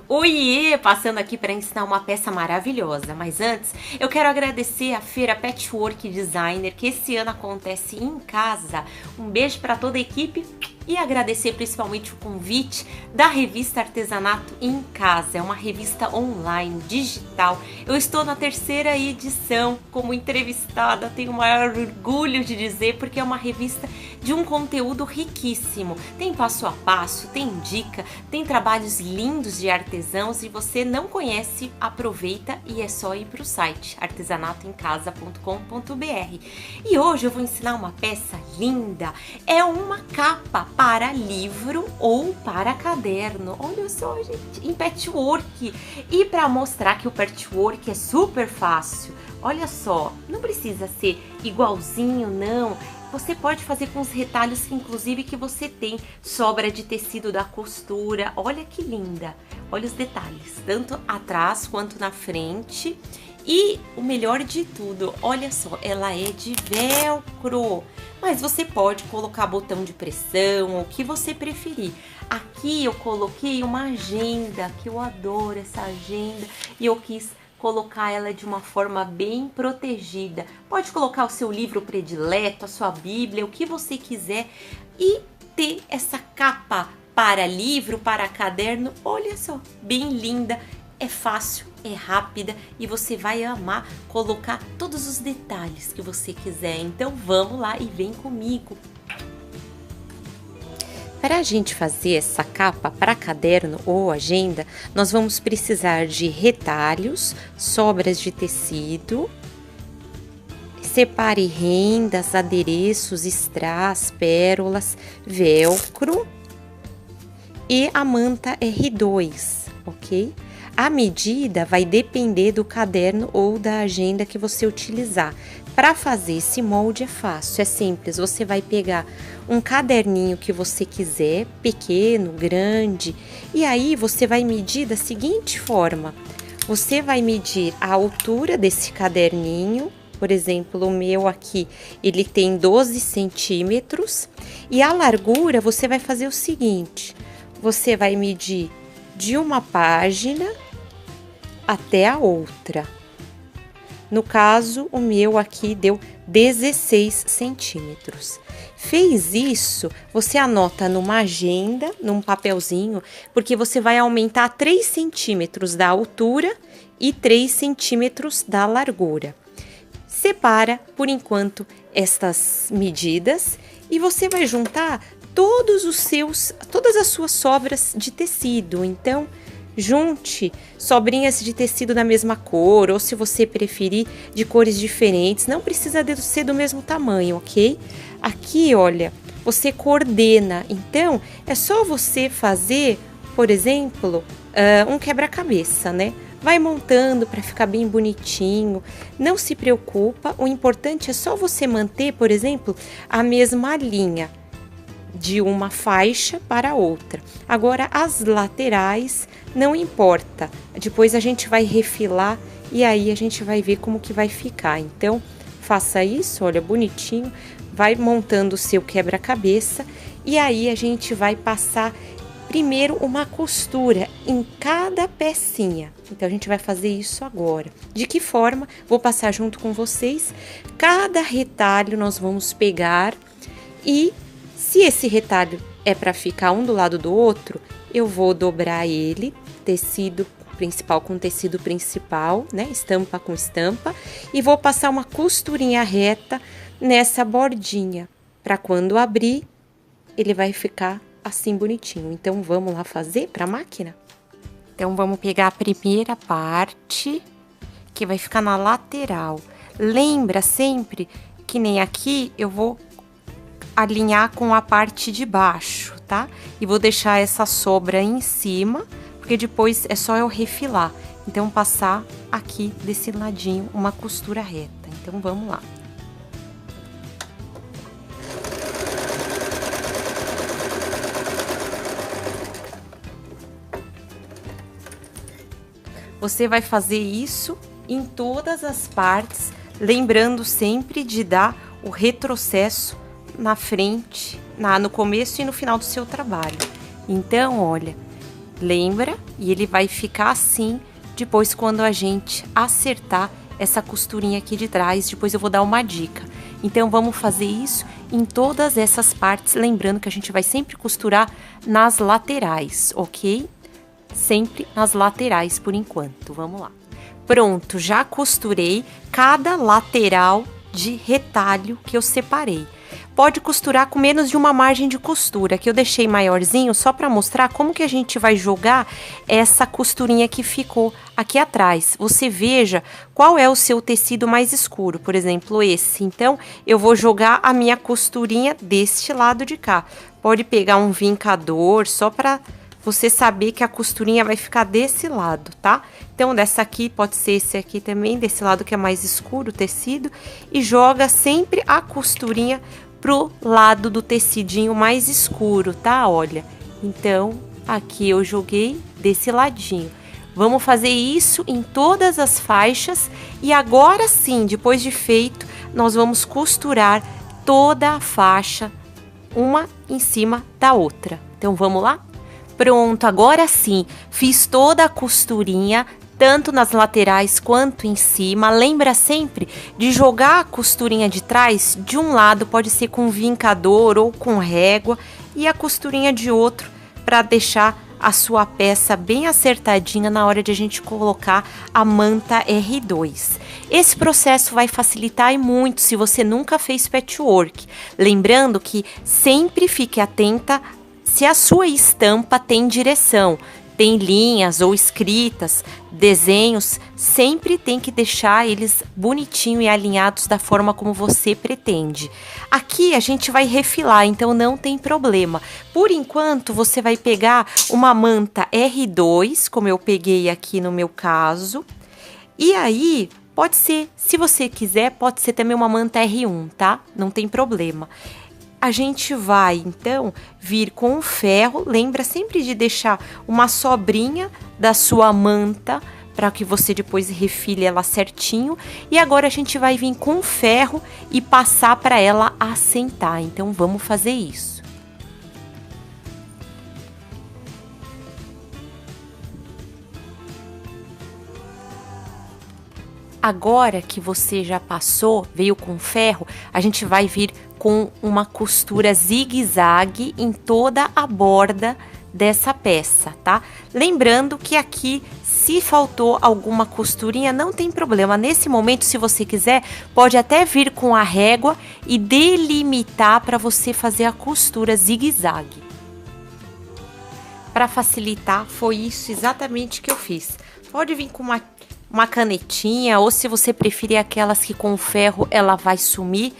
Oiê, passando aqui para ensinar uma peça maravilhosa, mas antes eu quero agradecer a Feira Patchwork Designer, que esse ano acontece em casa. Um beijo para toda a equipe e agradecer principalmente o convite da revista Artesanato em Casa. É uma revista online, digital. Eu estou na 3ª edição como entrevistada, tenho o maior orgulho de dizer, porque é uma revista de um conteúdo riquíssimo. Tem passo a passo, tem dica, tem trabalhos lindos de artesãos e você não conhece, aproveita e é só ir para o site artesanatoemcasa.com.br. E hoje eu vou ensinar uma peça linda, é uma capa para livro ou para caderno. Olha só, gente, em patchwork. E para mostrar que o patchwork é super fácil, olha só, não precisa ser igualzinho, não. Você pode fazer com os retalhos que inclusive que você tem, sobra de tecido da costura. Olha que linda, olha os detalhes, tanto atrás quanto na frente. E o melhor de tudo, olha só, ela é de velcro, mas você pode colocar botão de pressão, o que você preferir. Aqui eu coloquei uma agenda, que eu adoro essa agenda, e eu quis colocar ela de uma forma bem protegida. Pode colocar o seu livro predileto, a sua Bíblia, o que você quiser, e ter essa capa para livro, para caderno. Olha só, bem linda, é fácil, é rápida e você vai amar colocar todos os detalhes que você quiser. Então vamos lá e vem comigo. Para a gente fazer essa capa para caderno ou agenda, nós vamos precisar de retalhos, sobras de tecido, separe rendas, adereços, strass, pérolas, velcro e a manta R2, ok? A medida vai depender do caderno ou da agenda que você utilizar. Para fazer esse molde é fácil, é simples. Você vai pegar um caderninho que você quiser, pequeno, grande, e aí você vai medir da seguinte forma. Você vai medir a altura desse caderninho, por exemplo, o meu aqui, ele tem 12 centímetros, e a largura você vai fazer o seguinte, você vai medir de uma página até a outra. No caso, o meu aqui deu 16 centímetros. Fez isso, você anota numa agenda, num papelzinho, porque você vai aumentar 3 centímetros da altura e 3 centímetros da largura. Separa, por enquanto, estas medidas e você vai juntar todas as suas sobras de tecido. Então, junte sobrinhas de tecido da mesma cor, ou se você preferir, de cores diferentes. Não precisa ser do mesmo tamanho, ok? Aqui, olha, você coordena. Então, é só você fazer, por exemplo, um quebra-cabeça, né? Vai montando para ficar bem bonitinho. Não se preocupa, o importante é só você manter, por exemplo, a mesma linha de uma faixa para outra. Agora, as laterais não importa. Depois a gente vai refilar e aí a gente vai ver como que vai ficar. Então, faça isso, olha, bonitinho. Vai montando o seu quebra-cabeça e aí a gente vai passar primeiro uma costura em cada pecinha. Então, a gente vai fazer isso agora. De que forma? Vou passar junto com vocês. Cada retalho nós vamos pegar e se esse retalho é para ficar um do lado do outro, eu vou dobrar ele, tecido principal com tecido principal, né? Estampa com estampa, e vou passar uma costurinha reta nessa bordinha, para quando abrir, ele vai ficar assim bonitinho. Então, vamos lá fazer para a máquina? Então, vamos pegar a primeira parte, que vai ficar na lateral. Lembra sempre que nem aqui eu vou alinhar com a parte de baixo, tá? E vou deixar essa sobra em cima, porque depois é só eu refilar. Então, passar aqui desse ladinho uma costura reta. Então, vamos lá. Você vai fazer isso em todas as partes, lembrando sempre de dar o retrocesso na frente, no começo e no final do seu trabalho. Então, olha, lembra? E ele vai ficar assim depois quando a gente acertar essa costurinha aqui de trás. Depois eu vou dar uma dica. Então, vamos fazer isso em todas essas partes, lembrando que a gente vai sempre costurar nas laterais, ok? Sempre nas laterais por enquanto, vamos lá. Pronto, já costurei cada lateral de retalho que eu separei. Pode costurar com menos de uma margem de costura, que eu deixei maiorzinho só para mostrar como que a gente vai jogar essa costurinha que ficou aqui atrás. Você veja qual é o seu tecido mais escuro, por exemplo, esse. Então, eu vou jogar a minha costurinha deste lado de cá. Pode pegar um vincador só para você saber que a costurinha vai ficar desse lado, tá? Então, dessa aqui, pode ser esse aqui também, desse lado que é mais escuro o tecido. E joga sempre a costurinha pro lado do tecidinho mais escuro, tá? Olha, então, aqui eu joguei desse ladinho. Vamos fazer isso em todas as faixas. E agora sim, depois de feito, nós vamos costurar toda a faixa, uma em cima da outra. Então, vamos lá? Pronto, agora sim, fiz toda a costurinha, tanto nas laterais quanto em cima. Lembra sempre de jogar a costurinha de trás de um lado, pode ser com vincador ou com régua, e a costurinha de outro, para deixar a sua peça bem acertadinha na hora de a gente colocar a manta R2. Esse processo vai facilitar e muito se você nunca fez patchwork. Lembrando que sempre fique atenta se a sua estampa tem direção, tem linhas ou escritas, desenhos, sempre tem que deixar eles bonitinho e alinhados da forma como você pretende. Aqui a gente vai refilar, então não tem problema. Por enquanto, você vai pegar uma manta R2, como eu peguei aqui no meu caso, e aí pode ser, se você quiser, pode ser também uma manta R1, tá? Não tem problema. A gente vai, então, vir com o ferro. Lembra sempre de deixar uma sobrinha da sua manta para que você depois refile ela certinho. E agora a gente vai vir com o ferro e passar para ela assentar. Então, vamos fazer isso. Agora que você já passou, veio com ferro, a gente vai vir com uma costura zigue-zague em toda a borda dessa peça, tá? Lembrando que aqui, se faltou alguma costurinha, não tem problema. Nesse momento, se você quiser, pode até vir com a régua e delimitar para você fazer a costura zigue-zague. Para facilitar, foi isso exatamente que eu fiz. Pode vir com uma canetinha, ou se você preferir aquelas que com o ferro ela vai sumir,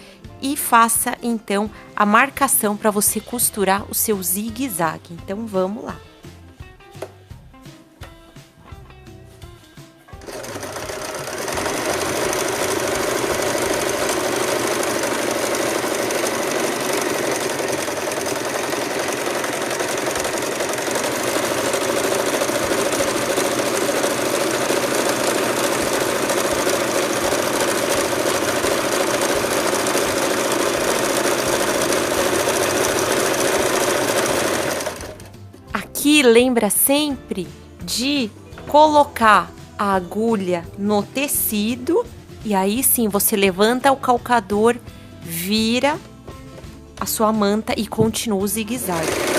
e faça então a marcação para você costurar o seu zigue-zague. Então vamos lá. Aqui lembra sempre de colocar a agulha no tecido e aí sim você levanta o calcador, vira a sua manta e continua o zigue-zague.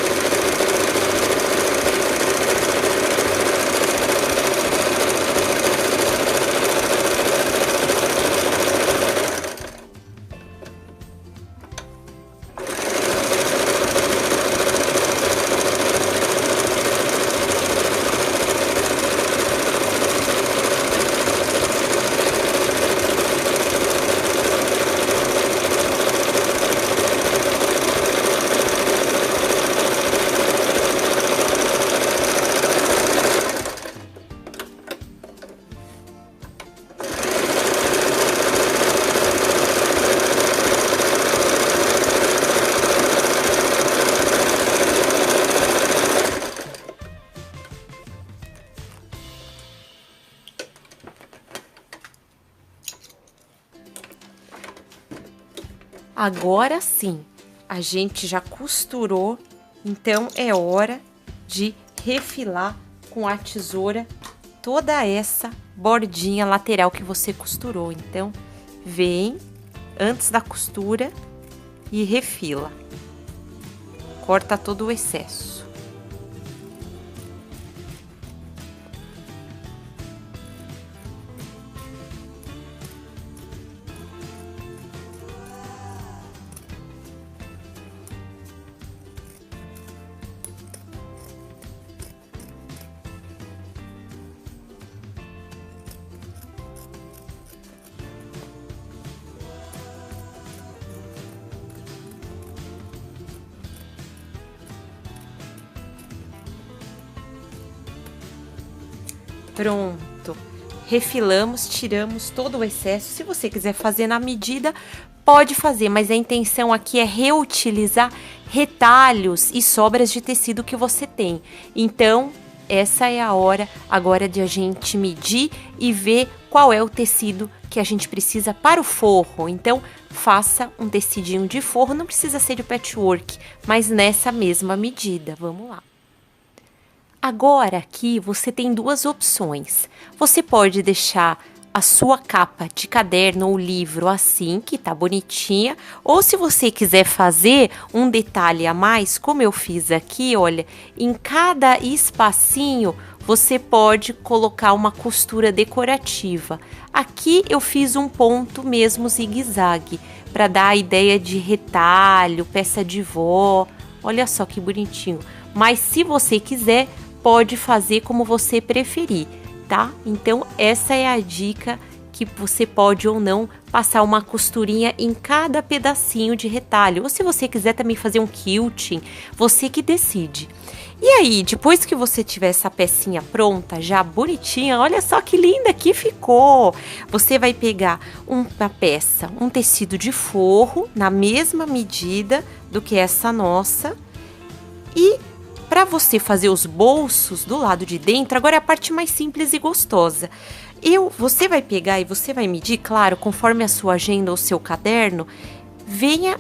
Agora sim, a gente já costurou, então é hora de refilar com a tesoura toda essa bordinha lateral que você costurou. Então, vem antes da costura e refila. Corta todo o excesso. Pronto, refilamos, tiramos todo o excesso. Se você quiser fazer na medida, pode fazer, mas a intenção aqui é reutilizar retalhos e sobras de tecido que você tem. Então, essa é a hora agora de a gente medir e ver qual é o tecido que a gente precisa para o forro. Então, faça um tecidinho de forro, não precisa ser de patchwork, mas nessa mesma medida. Vamos lá. Agora aqui você tem duas opções. Você pode deixar a sua capa de caderno ou livro assim, que tá bonitinha, ou se você quiser fazer um detalhe a mais, como eu fiz aqui, olha, em cada espacinho você pode colocar uma costura decorativa. Aqui eu fiz um ponto mesmo zigue-zague, para dar a ideia de retalho, peça de vó. Olha só que bonitinho. Mas se você quiser, pode fazer como você preferir, tá? Então, essa é a dica, que você pode ou não passar uma costurinha em cada pedacinho de retalho. Ou se você quiser também fazer um quilting, você que decide. E aí, depois que você tiver essa pecinha pronta, já bonitinha, olha só que linda que ficou! Você vai pegar uma peça, um tecido de forro, na mesma medida do que essa nossa, e para você fazer os bolsos do lado de dentro, agora é a parte mais simples e gostosa. Você vai pegar e você vai medir, claro, conforme a sua agenda ou seu caderno, venha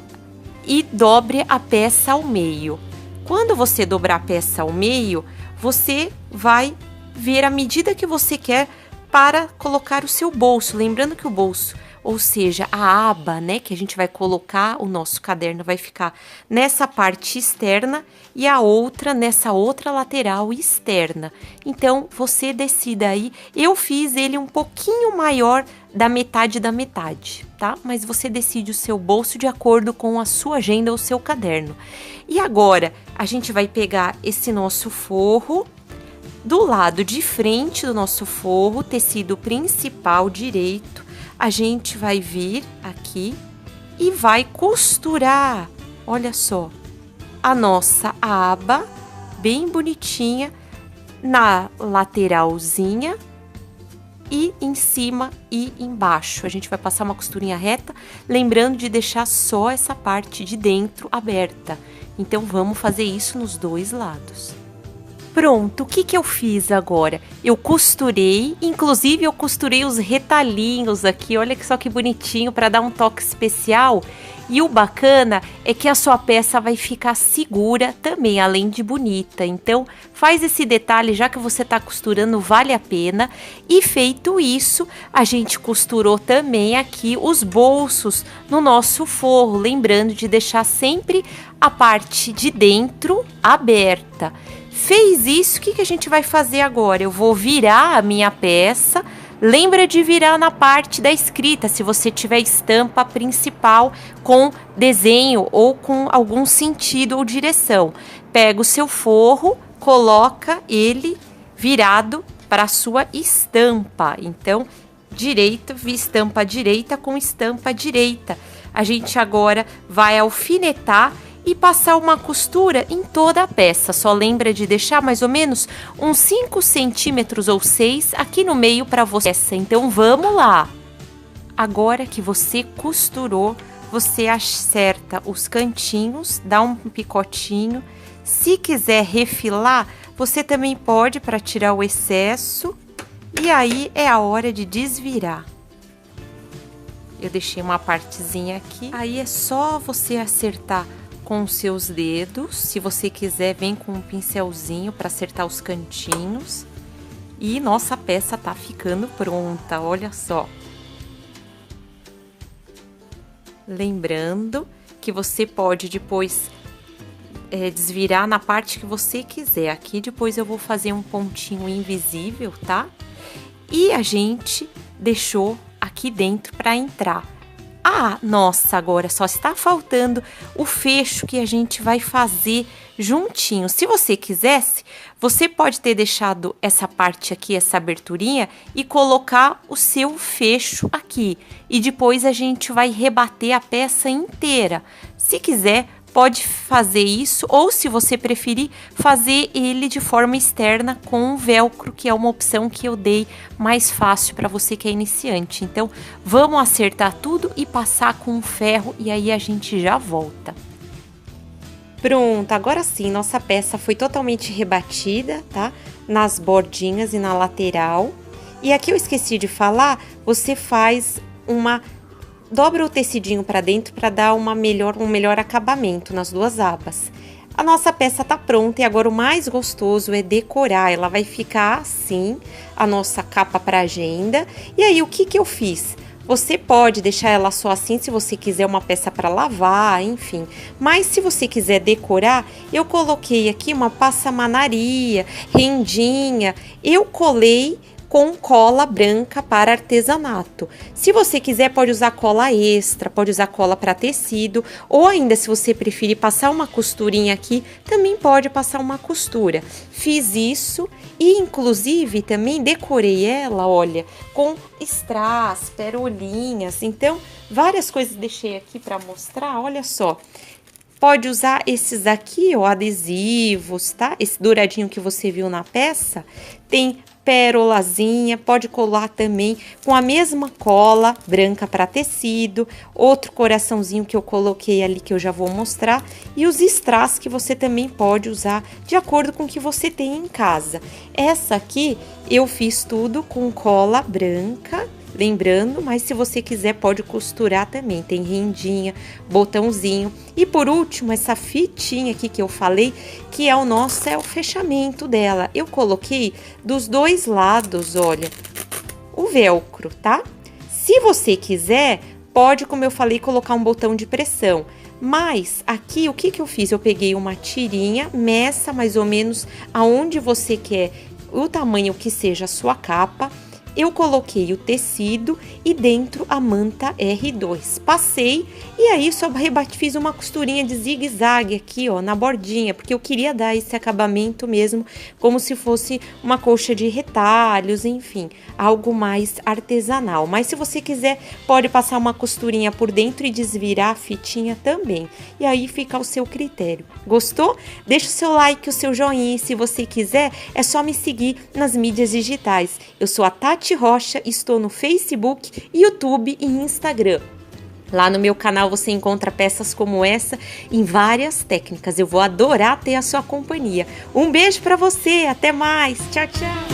e dobre a peça ao meio. Quando você dobrar a peça ao meio, você vai ver a medida que você quer para colocar o seu bolso. Lembrando que o bolso, ou seja, a aba, né, que a gente vai colocar o nosso caderno, vai ficar nessa parte externa e a outra nessa outra lateral externa. Então, você decida aí. Eu fiz ele um pouquinho maior da metade, tá? Mas você decide o seu bolso de acordo com a sua agenda ou seu caderno. E agora, a gente vai pegar esse nosso forro. Do lado de frente do nosso forro, tecido principal direito, a gente vai vir aqui e vai costurar, olha só, a nossa aba bem bonitinha na lateralzinha e em cima e embaixo. A gente vai passar uma costurinha reta, lembrando de deixar só essa parte de dentro aberta. Então, vamos fazer isso nos dois lados. Pronto, o que eu fiz agora? Eu costurei, inclusive eu costurei os retalhinhos aqui, olha só que bonitinho, para dar um toque especial. E o bacana é que a sua peça vai ficar segura também, além de bonita. Então, faz esse detalhe, já que você está costurando, vale a pena. E feito isso, a gente costurou também aqui os bolsos no nosso forro, lembrando de deixar sempre a parte de dentro aberta. Fez isso, o que a gente vai fazer agora? Eu vou virar a minha peça. Lembra de virar na parte da escrita, se você tiver estampa principal com desenho ou com algum sentido ou direção. Pega o seu forro, coloca ele virado para a sua estampa. Então, estampa direita com estampa direita. A gente agora vai alfinetar e passar uma costura em toda a peça. Só lembra de deixar mais ou menos uns 5 centímetros ou 6 aqui no meio para você. Então, vamos lá! Agora que você costurou, você acerta os cantinhos, dá um picotinho. Se quiser refilar, você também pode, para tirar o excesso. E aí, é a hora de desvirar. Eu deixei uma partezinha aqui. Aí, é só você acertar com os seus dedos. Se você quiser, vem com um pincelzinho para acertar os cantinhos. E nossa peça tá ficando pronta, olha só. Lembrando que você pode depois desvirar na parte que você quiser. Aqui depois eu vou fazer um pontinho invisível, tá? E a gente deixou aqui dentro para entrar. Ah, nossa, agora só está faltando o fecho que a gente vai fazer juntinho. Se você quisesse, você pode ter deixado essa parte aqui, essa aberturinha, e colocar o seu fecho aqui. E depois a gente vai rebater a peça inteira. Se quiser, pode fazer isso, ou se você preferir, fazer ele de forma externa com velcro, que é uma opção que eu dei mais fácil para você que é iniciante. Então, vamos acertar tudo e passar com o ferro e aí a gente já volta. Pronto, agora sim, nossa peça foi totalmente rebatida, tá? Nas bordinhas e na lateral. E aqui eu esqueci de falar, você faz dobra o tecidinho para dentro para dar um melhor acabamento nas duas abas. A nossa peça tá pronta e agora o mais gostoso é decorar. Ela vai ficar assim, a nossa capa para agenda. E aí, o que eu fiz? Você pode deixar ela só assim se você quiser uma peça para lavar, enfim. Mas se você quiser decorar, eu coloquei aqui uma passamanaria, rendinha. Eu colei com cola branca para artesanato. Se você quiser, pode usar cola extra, pode usar cola para tecido, ou ainda, se você preferir passar uma costurinha aqui, também pode passar uma costura. Fiz isso e, inclusive, também decorei ela, olha, com strass, perolinhas, então, várias coisas deixei aqui para mostrar, olha só. Pode usar esses aqui, ó, adesivos, tá? Esse douradinho que você viu na peça, tem pérolazinha, pode colar também com a mesma cola branca para tecido, outro coraçãozinho que eu coloquei ali que eu já vou mostrar, e os strass que você também pode usar de acordo com o que você tem em casa. Essa aqui eu fiz tudo com cola branca, lembrando, mas se você quiser pode costurar também, tem rendinha, botãozinho. E por último, essa fitinha aqui que eu falei, que é o fechamento dela. Eu coloquei dos dois lados, olha, o velcro, tá? Se você quiser, pode, como eu falei, colocar um botão de pressão. Mas aqui, o que eu fiz? Eu peguei uma tirinha, meça mais ou menos aonde você quer, o tamanho que seja a sua capa. Eu coloquei o tecido e dentro a manta R2. Passei e aí só fiz uma costurinha de zigue-zague aqui, ó, na bordinha, porque eu queria dar esse acabamento mesmo, como se fosse uma colcha de retalhos, enfim, algo mais artesanal. Mas se você quiser, pode passar uma costurinha por dentro e desvirar a fitinha também. E aí fica ao seu critério. Gostou? Deixa o seu like, o seu joinha, e se você quiser, é só me seguir nas mídias digitais. Eu sou a Tati Rocha, estou no Facebook, YouTube e Instagram. Lá no meu canal você encontra peças como essa em várias técnicas. Eu vou adorar ter a sua companhia. Um beijo para você, até mais, tchau, tchau!